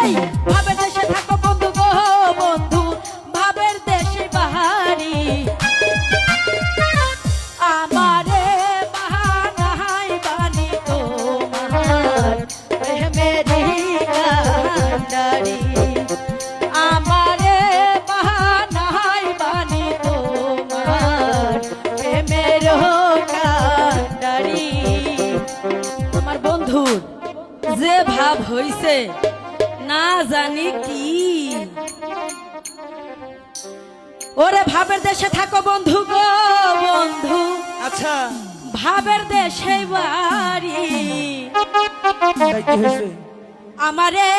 এই ভাবের দেশে থাকো বন্ধু গো বন্ধু, ভাবের দেশে বাহারি। আমারে বাহানাই বানি তোমার প্রেমেরই কান্ডারি। আমারে বাহানাই বানি তোমার প্রেমের কান্ডারি। আমার বন্ধুর যে ভাব হইছে না জানি কি। ওরে ভাবের দেশে থাকো বন্ধু গো বন্ধু, আচ্ছা ভাবের দেশে বাড়ি। তাই কি হয়েছে? আমারে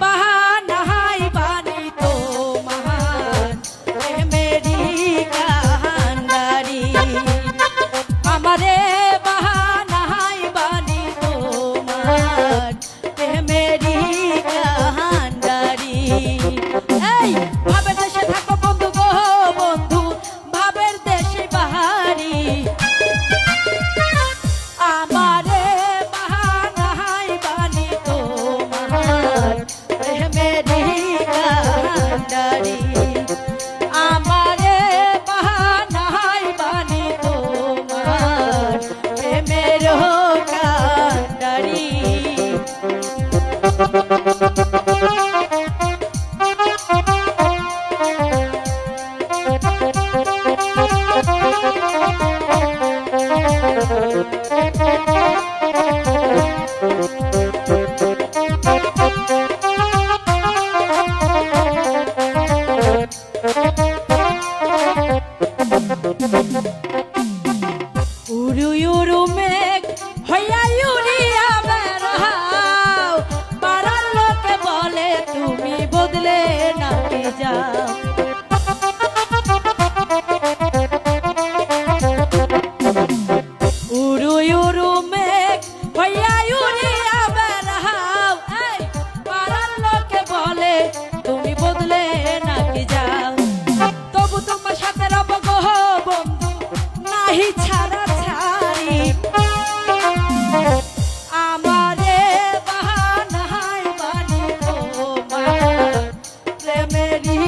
বাহানাই বানি তোমার প্রেমেরই কান্ডারি। আমারে বাহানাই বানি তোমার প্রেমেরই কান্ডারি। এই ভাবের দেশে থাকো বন্ধু গো বন্ধু, ভাবের দেশে বাহারি। আমারে বাহানাই বানি তোমার প্রেমেরই কান্ডারি। আমারে বাহানাই বানি তোমার প্রেমের কান্ডারি। উড়ু উড়ু মেঘ হইয়া উড়িয়া বেড়াও, পাড়ার লোকে বলে তুমি বদলে নাকি যাও। উড়ু উড়ু মেঘ হইয়া উড়িয়া বেড়াও, এই পাড়ার লোকে বলে তুমি বদলে নাকি যাও। তবু তোমার সাথে রব গো বন্ধু নাহি ছাড়া ছাড়ি। আমারে বাহানাই বানি তোমার প্রেমেরই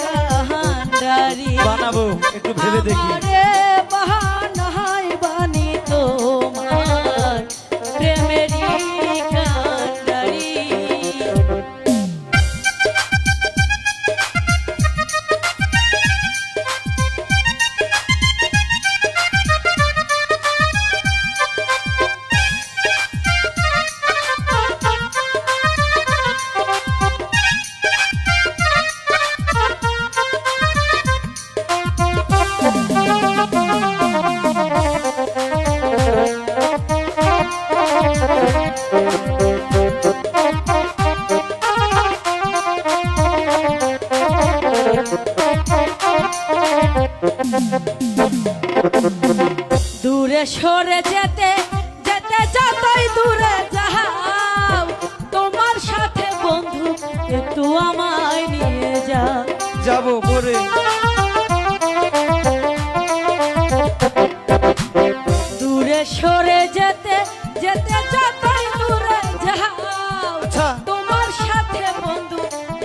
কান্ডারি। বানাবো একটু ভেবে দেখি। আমারে বাহানাই বানি তোমার প্রেমেরই কান্ডারি। দূরে সরে যেতে যেতে যতই দূরে যাও, তোমার সাথে বন্ধু একটু আমায় নিয়ে যাও। যাবো পরে। দূরে সরে যেতে যেতে যতই দূরে যাও, আচ্ছা তোমার সাথে বন্ধু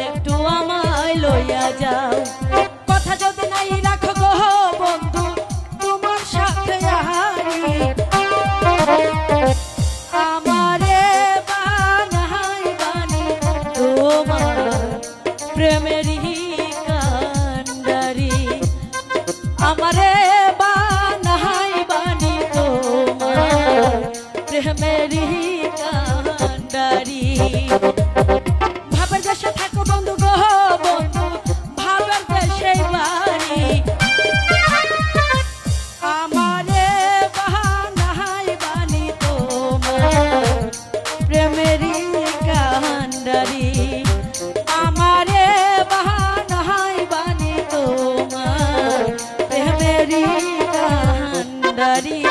একটু আমায় লইয়া যাও। কথা যদি নাই রাখো গো বন্ধু তোমার সাথে আহারি। আমারে বানাই বানি তোমার প্রেমেরই কান্ডারি। আমারে বানাই বানি তোমার প্রেমেরই কান্ডারি। ভাবের দেশে থাকো বন্ধু গো বন্ধু, ভাবের দেশে বাড়ি। আমারে বাহানাই বানি তোমার প্রেমেরই কান্ডারি। আমারে বাহানাই বানি তোমার প্রেমেরই কান্ডারি।